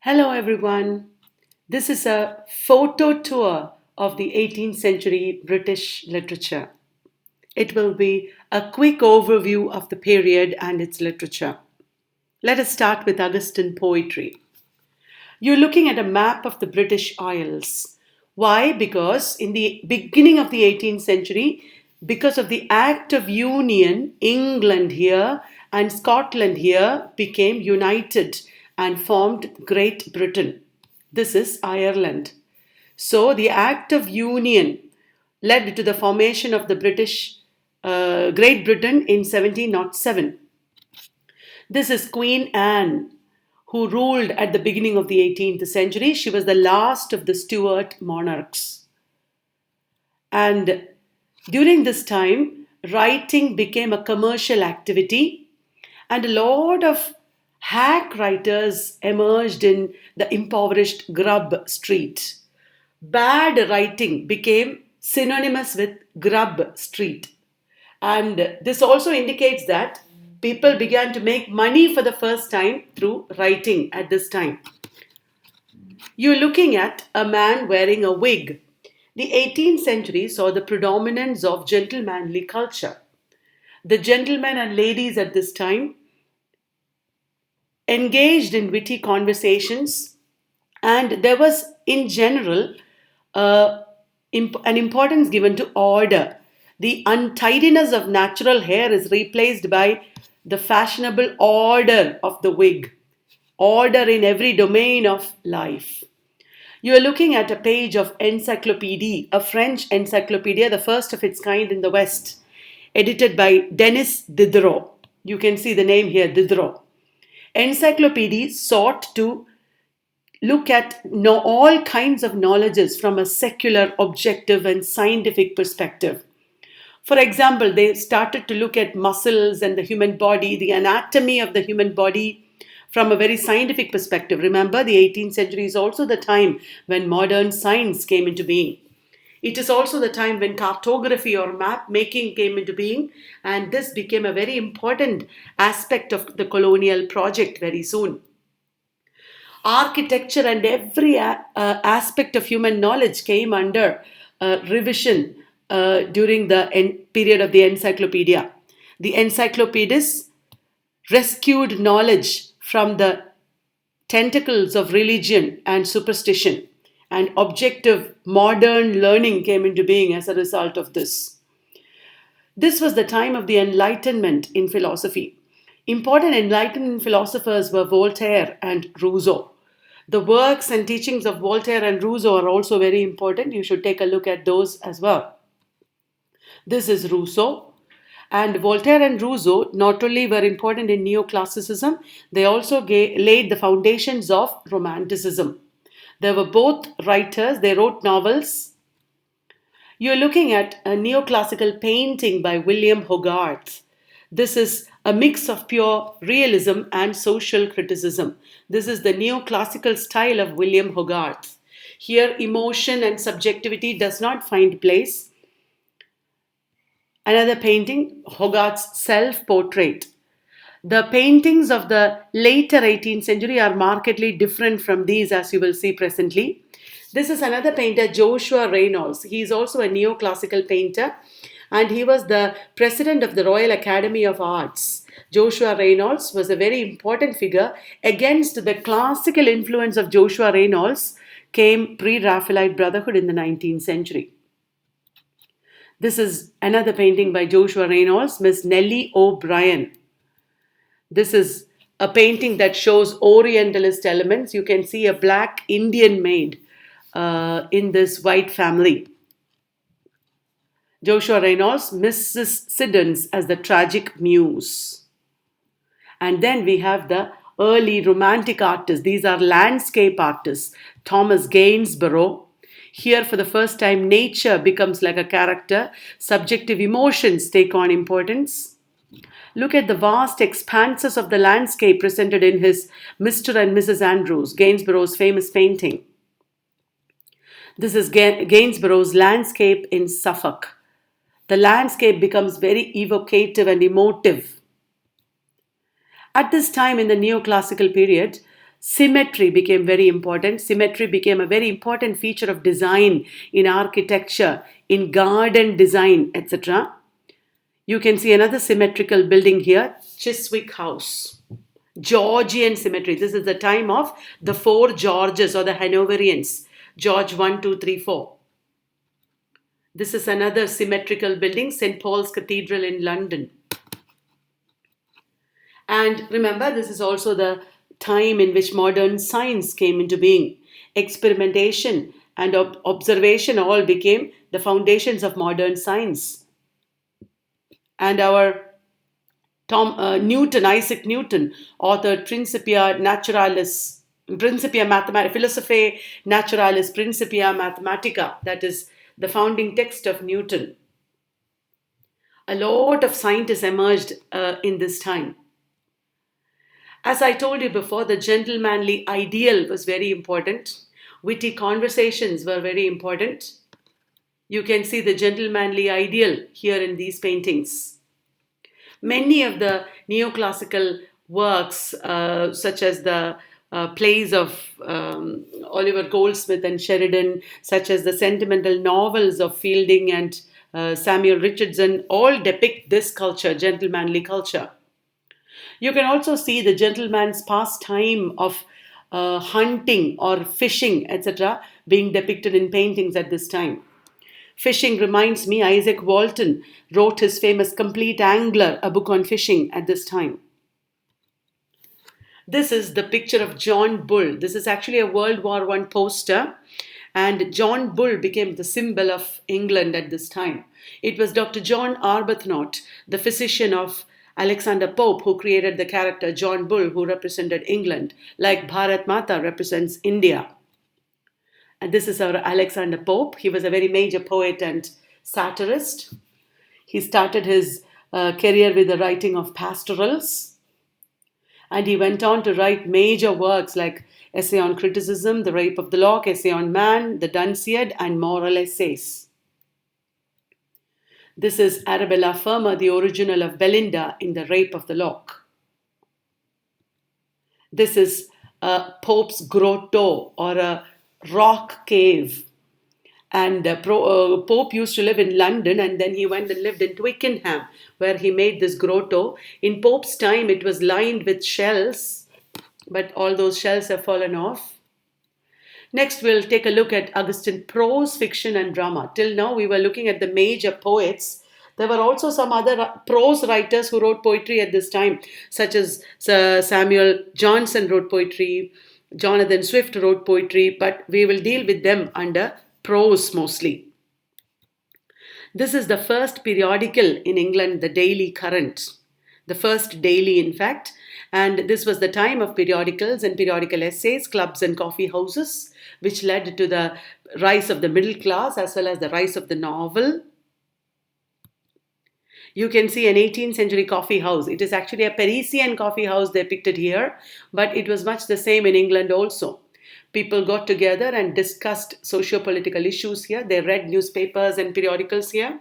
Hello, everyone. This is a photo tour of the 18th century British literature. It will be a quick overview of the period and its literature. Let us start with Augustan poetry. You're looking at a map of the British Isles. Why? Because in the beginning of the 18th century, because of the Act of Union, England here and Scotland here became united and formed Great Britain. This is Ireland. So the Act of Union led to the formation of the Great Britain in 1707. This is Queen Anne, who ruled at the beginning of the 18th century. She was the last of the Stuart monarchs. And during this time, writing became a commercial activity, and a lot of hack writers emerged in the impoverished Grub Street. Bad writing became synonymous with Grub Street. And this also indicates that people began to make money for the first time through writing at this time. You're looking at a man wearing a wig. The 18th century saw the predominance of gentlemanly culture. The gentlemen and ladies at this time engaged in witty conversations, and there was, in general, an importance given to order. The untidiness of natural hair is replaced by the fashionable order of the wig, order in every domain of life. You are looking at a page of Encyclopédie, a French encyclopedia, the first of its kind in the West, edited by Denis Diderot. You can see the name here, Diderot. Encyclopédie sought to look at all kinds of knowledges from a secular, objective, and scientific perspective. For example, they started to look at muscles and the human body, the anatomy of the human body from a very scientific perspective. Remember, the 18th century is also the time when modern science came into being. It is also the time when cartography or map making came into being, and this became a very important aspect of the colonial project very soon. Architecture and every aspect of human knowledge came under revision during the period of the encyclopedia. The encyclopedists rescued knowledge from the tentacles of religion and superstition, and objective modern learning came into being as a result of this. This was the time of the Enlightenment in philosophy. Important Enlightenment philosophers were Voltaire and Rousseau. The works and teachings of Voltaire and Rousseau are also very important. You should take a look at those as well. This is Rousseau. And Voltaire and Rousseau not only were important in Neoclassicism, they also laid the foundations of Romanticism. They were both writers, they wrote novels. You're looking at a neoclassical painting by William Hogarth. This is a mix of pure realism and social criticism. This is the neoclassical style of William Hogarth. Here, emotion and subjectivity does not find place. Another painting, Hogarth's self-portrait. The paintings of the later 18th century are markedly different from these, as you will see presently. This is another painter, Joshua Reynolds. He is also a neoclassical painter, and he was the president of the Royal Academy of Arts. Joshua Reynolds was a very important figure. Against the classical influence of Joshua Reynolds came Pre-Raphaelite Brotherhood in the 19th century. This is another painting by Joshua Reynolds, Miss Nellie O'Brien. This is a painting that shows Orientalist elements. You can see a black Indian maid in this white family. Joshua Reynolds, Mrs. Siddons as the tragic muse. And then we have the early romantic artists. These are landscape artists. Thomas Gainsborough. Here, for the first time, nature becomes like a character. Subjective emotions take on importance. Look at the vast expanses of the landscape presented in his Mr. and Mrs. Andrews, Gainsborough's famous painting. This is Gainsborough's landscape in Suffolk. The landscape becomes very evocative and emotive. At this time in the neoclassical period, Symmetry became very important. Symmetry became a very important feature of design in architecture, in garden design, etc. You can see another symmetrical building here, Chiswick House. Georgian symmetry. This is the time of the four Georges or the Hanoverians. George 1, 2, 3, 4. This is another symmetrical building, St. Paul's Cathedral in London. And remember, this is also the time in which modern science came into being. Experimentation and observation all became the foundations of modern science. And our Isaac Newton, authored Principia Philosophiae Naturalis Principia Mathematica, that is the founding text of Newton. A lot of scientists emerged in this time. As I told you before, the gentlemanly ideal was very important. Witty conversations were very important. You can see the gentlemanly ideal here in these paintings. Many of the neoclassical works, such as the plays of Oliver Goldsmith and Sheridan, such as the sentimental novels of Fielding and Samuel Richardson, all depict this culture, gentlemanly culture. You can also see the gentleman's pastime of hunting or fishing, etc., being depicted in paintings at this time. Fishing reminds me, Isaac Walton wrote his famous Complete Angler, a book on fishing, at this time. This is the picture of John Bull. This is actually a World War I poster, and John Bull became the symbol of England at this time. It was Dr. John Arbuthnot, the physician of Alexander Pope, who created the character John Bull, who represented England, like Bharat Mata represents India. And this is our Alexander Pope. He was a very major poet and satirist. He started his career with the writing of pastorals. And he went on to write major works like Essay on Criticism, The Rape of the Lock, Essay on Man, The Dunciad, and Moral Essays. This is Arabella Fermor, the original of Belinda in The Rape of the Lock. This is Pope's grotto, or a rock cave. And Pope used to live in London, and then he went and lived in Twickenham, where he made this grotto. In Pope's time, it was lined with shells, but all those shells have fallen off. Next, we'll take a look at Augustan prose, fiction, and drama. Till now, we were looking at the major poets. There were also some other prose writers who wrote poetry at this time, such as Sir Samuel Johnson wrote poetry, Jonathan Swift wrote poetry, but we will deal with them under prose mostly. This is the first periodical in England, the Daily Current, the first daily, in fact. And this was the time of periodicals and periodical essays, clubs and coffee houses, which led to the rise of the middle class as well as the rise of the novel. You can see an 18th century coffee house. It is actually a Parisian coffee house depicted here, but it was much the same in England also. People got together and discussed socio-political issues here. They read newspapers and periodicals here.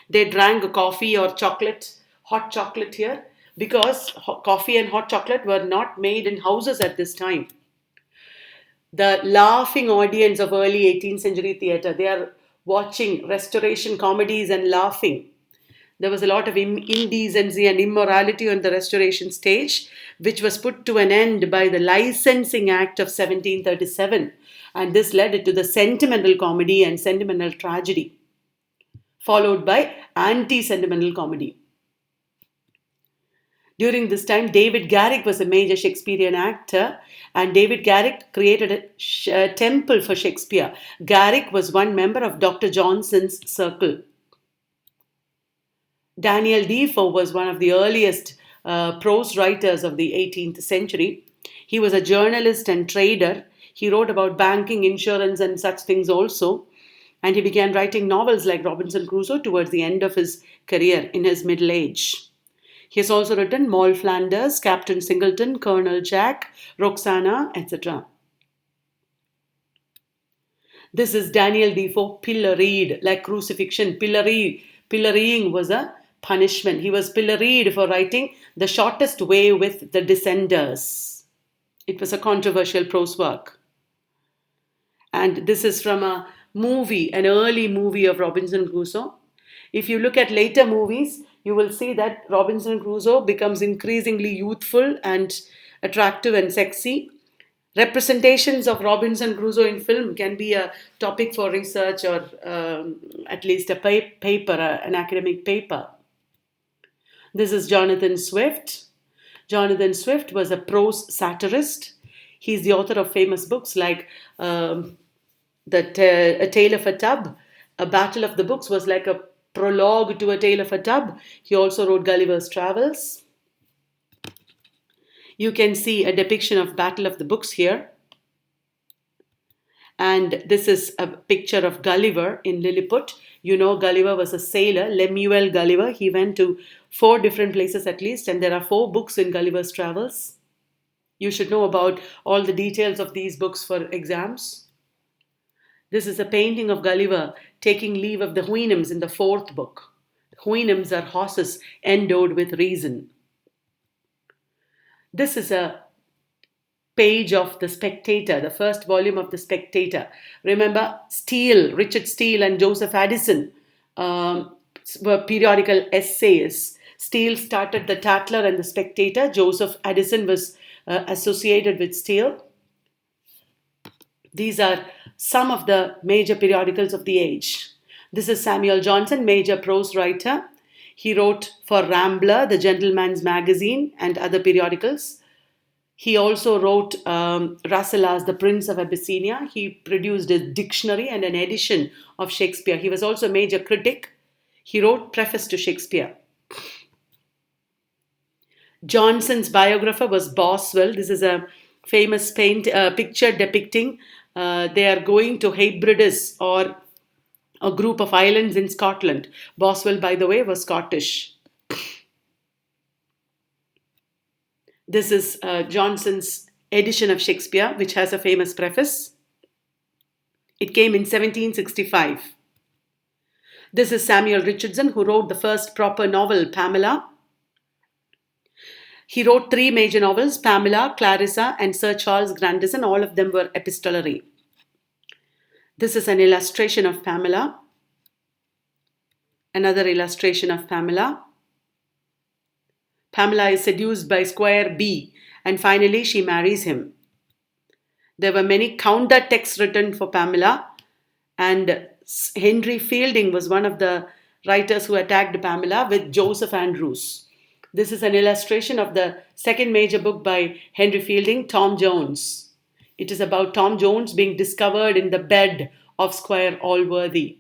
They drank coffee or chocolate, hot chocolate here, because coffee and hot chocolate were not made in houses at this time. The laughing audience of early 18th century theatre, they are watching Restoration comedies and laughing. There was a lot of indecency and immorality on the Restoration stage, which was put to an end by the Licensing Act of 1737. And this led to the sentimental comedy and sentimental tragedy, followed by anti-sentimental comedy. During this time, David Garrick was a major Shakespearean actor, and David Garrick created a temple for Shakespeare. Garrick was one member of Dr. Johnson's circle. Daniel Defoe was one of the earliest prose writers of the 18th century. He was a journalist and trader. He wrote about banking, insurance, and such things also. And he began writing novels like Robinson Crusoe towards the end of his career in his middle age. He has also written Moll Flanders, Captain Singleton, Colonel Jack, Roxana, etc. This is Daniel Defoe pilloried, like crucifixion. Pillorying was a punishment. He was pilloried for writing The Shortest Way with the Descenders. It was a controversial prose work. And this is from a movie, an early movie of Robinson Crusoe. If you look at later movies, you will see that Robinson Crusoe becomes increasingly youthful and attractive and sexy. Representations of Robinson Crusoe in film can be a topic for research or at least a paper, an academic paper. This is Jonathan Swift. Jonathan Swift was a prose satirist. He's the author of famous books like A Tale of a Tub. A Battle of the Books was like a prologue to A Tale of a Tub. He also wrote Gulliver's Travels. You can see a depiction of Battle of the Books here. And this is a picture of Gulliver in Lilliput. You know, Gulliver was a sailor, Lemuel Gulliver. He went to 4 different places at least, and there are 4 books in Gulliver's Travels. You should know about all the details of these books for exams. This is a painting of Gulliver taking leave of the Houyhnhnms in the 4th book. Houyhnhnms are horses endowed with reason. This is a page of The Spectator, the first volume of The Spectator. Remember, Steele, Richard Steele and Joseph Addison were periodical essayists. Steele started the Tatler and the Spectator. Joseph Addison was associated with Steele. These are some of the major periodicals of the age. This is Samuel Johnson, major prose writer. He wrote for Rambler, the Gentleman's Magazine, and other periodicals. He also wrote Rasselas, The Prince of Abyssinia. He produced a dictionary and an edition of Shakespeare. He was also a major critic. He wrote Preface to Shakespeare. Johnson's biographer was Boswell. This is a famous picture depicting they are going to Hebrides, or a group of islands in Scotland. Boswell, by the way, was Scottish. This is Johnson's edition of Shakespeare, which has a famous preface. It came in 1765. This is Samuel Richardson, who wrote the first proper novel, Pamela. He wrote 3 major novels, Pamela, Clarissa, and Sir Charles Grandison. All of them were epistolary. This is an illustration of Pamela. Another illustration of Pamela. Pamela is seduced by Squire B, and finally she marries him. There were many counter texts written for Pamela, and Henry Fielding was one of the writers who attacked Pamela with Joseph Andrews. This is an illustration of the second major book by Henry Fielding, Tom Jones. It is about Tom Jones being discovered in the bed of Squire Allworthy.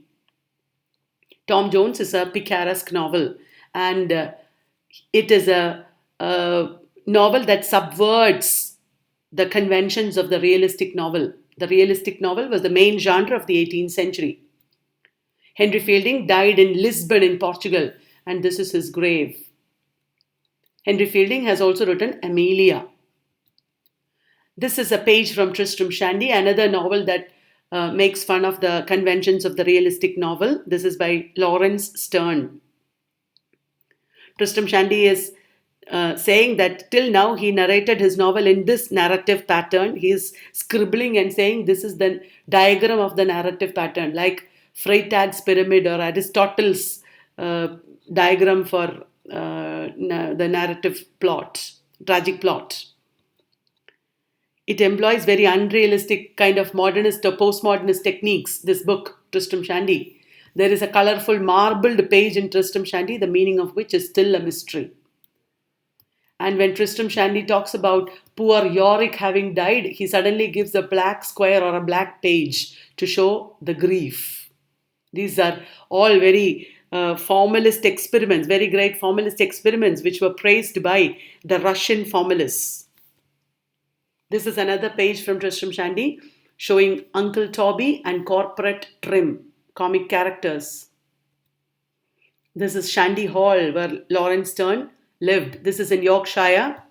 Tom Jones is a picaresque novel, and it is a novel that subverts the conventions of the realistic novel. The realistic novel was the main genre of the 18th century. Henry Fielding died in Lisbon in Portugal, and this is his grave. Henry Fielding has also written Amelia. This is a page from Tristram Shandy, another novel that makes fun of the conventions of the realistic novel. This is by Laurence Sterne. Tristram Shandy is saying that till now he narrated his novel in this narrative pattern. He is scribbling and saying this is the diagram of the narrative pattern, like Freytag's pyramid or Aristotle's diagram for the narrative plot, tragic plot. It employs very unrealistic kind of modernist or postmodernist techniques, this book, Tristram Shandy. There is a colorful marbled page in Tristram Shandy, the meaning of which is still a mystery. And when Tristram Shandy talks about poor Yorick having died, he suddenly gives a black square or a black page to show the grief. These are all very formalist experiments, very great formalist experiments, which were praised by the Russian formalists. This is another page from Tristram Shandy showing Uncle Toby and Corporate Trim, comic characters. This is Shandy Hall, where Laurence Sterne lived. This is in Yorkshire,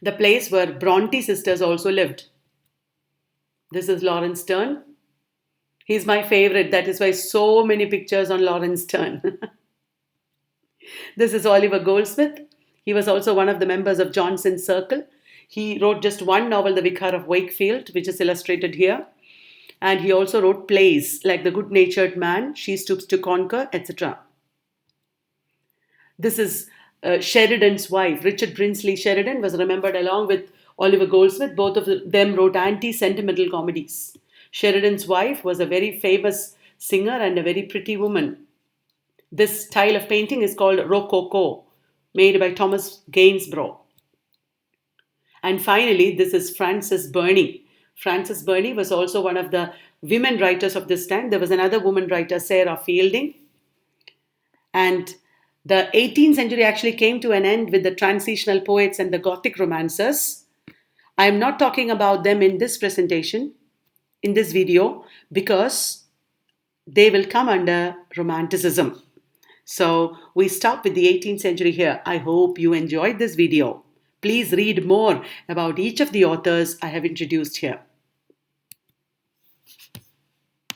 the place where Bronte sisters also lived. This is Laurence Sterne. He's my favorite. That is why so many pictures on Laurence Sterne. This is Oliver Goldsmith. He was also one of the members of Johnson's Circle. He wrote just one novel, The Vicar of Wakefield, which is illustrated here. And he also wrote plays like The Good-Natured Man, She Stoops to Conquer, etc. This is Sheridan's wife. Richard Brinsley Sheridan was remembered along with Oliver Goldsmith. Both of them wrote anti-sentimental comedies. Sheridan's wife was a very famous singer and a very pretty woman. This style of painting is called Rococo, made by Thomas Gainsborough. And finally, this is Frances Burney. Frances Burney was also one of the women writers of this time. There was another woman writer, Sarah Fielding. And the 18th century actually came to an end with the transitional poets and the Gothic romancers. I am not talking about them in this presentation, in this video, because they will come under Romanticism. So we stop with the 18th century here. I hope you enjoyed this video. Please read more about each of the authors I have introduced here.